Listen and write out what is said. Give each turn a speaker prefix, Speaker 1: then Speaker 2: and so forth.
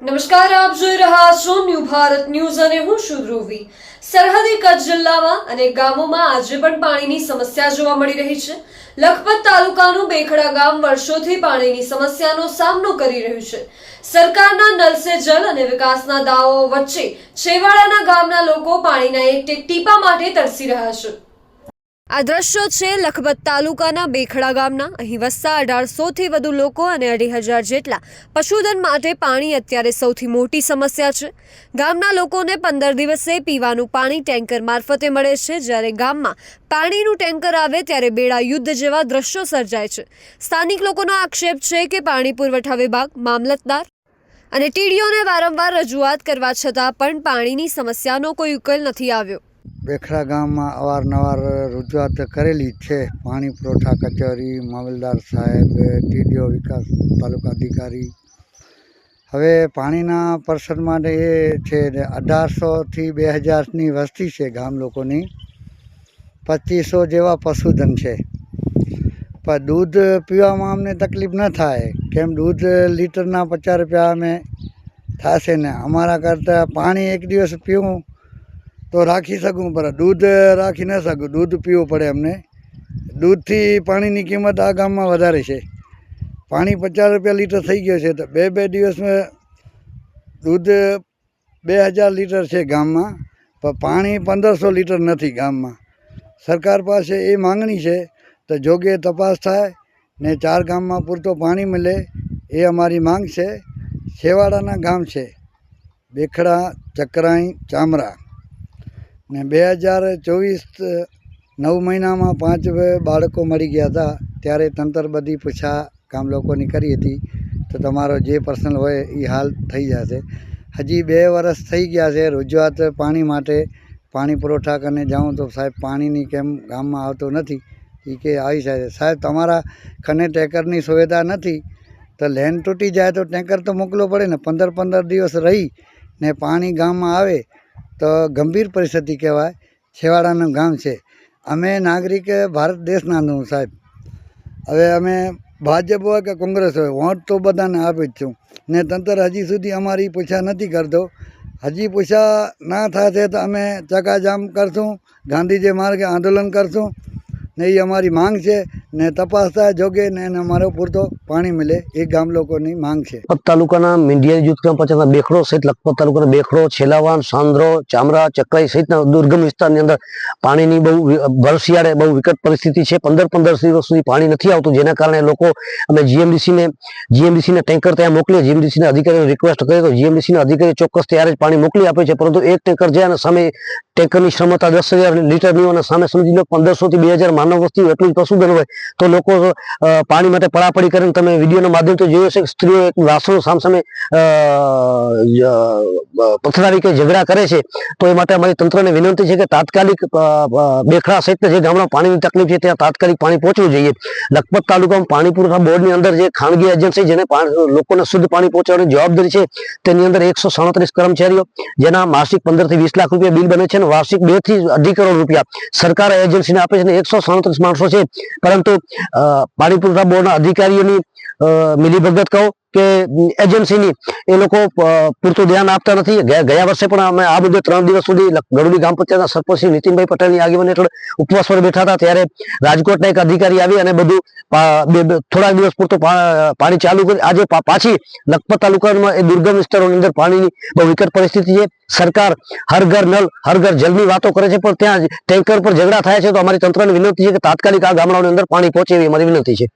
Speaker 1: નમસ્કાર, આપ જોઈ રહ્યા છો ન્યૂ ભારત ન્યૂઝ અને હું છું ધ્રુવી। સરહદી કચ્છ જિલ્લામાં અને ગામોમાં આજે પણ પાણીની સમસ્યા જોવા મળી રહી છે। લખપત તાલુકાનું બેખડા ગામ વર્ષોથી પાણીની સમસ્યાનો સામનો કરી રહ્યું છે। સરકારના નલ સે જલ અને વિકાસના દાવાઓ વચ્ચે છેવાડાના ગામના લોકો પાણીના એક ટીપા માટે તરસી રહ્યા છે। આ દ્રશ્યો છે લખપત તાલુકાના બેખડા ગામના। અહીં વસતા 1800 થી વધુ લોકો અને 2,500 જેટલા પશુધન માટે પાણી અત્યારે સૌથી મોટી સમસ્યા છે। ગામના લોકોને 15 દિવસે પીવાનું પાણી ટેન્કર મારફતે મળે છે, જ્યારે ગામમાં પાણીનું ટેન્કર આવે ત્યારે બેડા યુદ્ધ જેવા દ્રશ્યો સર્જાય છે। સ્થાનિક લોકોનો આક્ષેપ છે કે પાણી પુરવઠા વિભાગ, મામલતદાર અને ટીડીઓને વારંવાર રજૂઆત કરવા છતાં પણ પાણીની સમસ્યાનો કોઈ ઉકેલ નથી આવ્યો।
Speaker 2: બેખડા ગામમાં અવારનવાર રજૂઆત કરેલી છે। પાણી પુરવઠા કચેરી, મામલતદાર સાહેબ, ટીડીઓ, વિકાસ તાલુકા અધિકારી। હવે પાણીના પર્સન માટે એ છે 1800થી 2000ની વસ્તી છે ગામ લોકોની। 2500 જેવા પશુધન છે, પણ દૂધ પીવામાં અમને તકલીફ ન થાય, કેમ દૂધ લીટરના 50 રૂપિયા અમે થશે ને અમારા કરતાં પાણી એક દિવસ પીવું તો રાખી શકું, પણ દૂધ રાખી ન શકું, દૂધ પીવું પડે અમને। દૂધથી પાણીની કિંમત આ ગામમાં વધારે છે। પાણી 50 રૂપિયા લીટર થઈ ગયો છે, તો બે દિવસમાં દૂધ 2000 લીટર છે ગામમાં, પણ પાણી 1500 લીટર નથી ગામમાં। સરકાર પાસે એ માંગણી છે તો જોગે તપાસ થાય ને 4 ગામમાં પૂરતો પાણી મળે, એ અમારી માંગ છે। છેવાડાના ગામ છે બેખડા, ચકરાઈ, ચામરા ને 2024 9 મહિનામાં 5 બાળકો મરી ગયા હતા। ત્યારે તંત્ર બધી પૂછા ગામ લોકોની કરી હતી તો તમારો જે પર્સનલ હોય એ હાલ થઈ જશે। હજી 2 વર્ષ થઈ ગયા છે રજૂઆત પાણી માટે। પાણી પુરવઠા કરીને જાઉં તો સાહેબ પાણીની કેમ ગામમાં આવતો નથી, એ કે આવી જાય સાહેબ તમારા કને ટેન્કરની સુવિધા નથી તો લેન તૂટી જાય તો ટેન્કર તો મોકલવો પડે ને। 15 દિવસ રહી ને પાણી ગામમાં આવે તો ગંભીર પરિસ્થિતિ કહેવાય। છેવાડાનું ગામ છે, અમે નાગરિક ભારત દેશના સાહેબ। હવે અમે ભાજપ હોય કે કોંગ્રેસ હોય, વોટ તો બધાને આપી જ છું ને તંત્ર હજી સુધી અમારી પૂછા નથી કરતો। હજી પૂછા ના થશે તો અમે ચકાજામ કરશું, ગાંધીજી માર્ગે આંદોલન કરશું ને એ અમારી માંગ છે ને તપાસ થાય જોગે ને એને અમારો પૂરતો પાણી મળે, એ ગામ લોકોની માંગ છે।
Speaker 3: લખપત તાલુકાના મીંડિયા જૂથ ગ્રામ પંચાયતના બેખડો સહિત લખપત તાલુકાના બેખડો, છેલાવાન, સાંદ્રો, ચામરા, ચકરાઈ સહિતના દુર્ગમ વિસ્તારની અંદર પાણીની બહુ ભર શિયાળે બહુ વિકટ પરિસ્થિતિ છે। 15 દિવસ સુધી પાણી નથી આવતું, જેના કારણે લોકો અમે જીએમડીસીને ટેન્કર ત્યાં મોકલીએ। જીએમડીસીના અધિકારીઓ રિક્વેસ્ટ કરીએ તો જીએમડીસીના અધિકારી ચોક્કસ ત્યારે જ પાણી મોકલી આપે છે, પરંતુ એક ટેન્કર જાય અને સામે ટેન્કરની ક્ષમતા 10,000 લીટરની અને સામે સમજી લો 1500થી 2000 માનવ વસ્તી એટલું જ પશુધન હોય તો લોકો પાણી માટે પડાપડી કરીને, તમે વિડીયોના માધ્યમથી જોયું છે, સ્ત્રીઓ એક વાસણો સામસામે પથરાવી કે ઝઘડા કરે છે। તો એ માટે અમારી તંત્રને વિનંતી છે કે તાત્કાલિક બેખડા સહિત જે ગામમાં પાણીની તકલીફ છે ત્યાં તાત્કાલિક પાણી પહોંચવું જોઈએ। લખપત તાલુકામાં પાણી પુરવઠા બોર્ડની અંદર જે ખાનગી એજન્સી જેને લોકોને શુદ્ધ પાણી પહોંચાડવાની જવાબદારી છે, તેની અંદર 137 કર્મચારીઓ, જેના માસિક 15 થી 20 લાખ રૂપિયા બિલ બને છે અને વાર્ષિક 2 થી 2.5 કરોડ રૂપિયા સરકાર એજન્સીને આપે છે અને 137 માણસો છે, પરંતુ પાણી પુરવઠા બોર્ડના અધિકારીઓની મિલીભગત કહો કે એજન્સીની, એ લોકો પૂરતું ધ્યાન આપતા નથી। ગયા વર્ષે પણ અમે આ મુદ્દે 3 દિવસ સુધી ગરુડી ગ્રામ પંચાયતના સરપંચ શ્રી નીતિનભાઈ પટેલની આગેવાની હેઠળ ઉપવાસ પર બેઠા હતા, ત્યારે રાજકોટના એક અધિકારી આવી અને બધું થોડા દિવસ પૂરતું પાણી ચાલુ કરી। આજે પાછી લખપત તાલુકામાં એ દુર્ગમ વિસ્તારોની અંદર પાણીની બહુ વિકટ પરિસ્થિતિ છે। સરકાર હર ઘર નલ હર ઘર જલની વાતો કરે છે, પણ ત્યાં ટેન્કર પર ઝઘડા થાય છે। તો અમારી તંત્રને વિનંતી છે કે તાત્કાલિક આ ગામડાઓની અંદર પાણી પહોંચે એવી અમારી વિનંતી છે।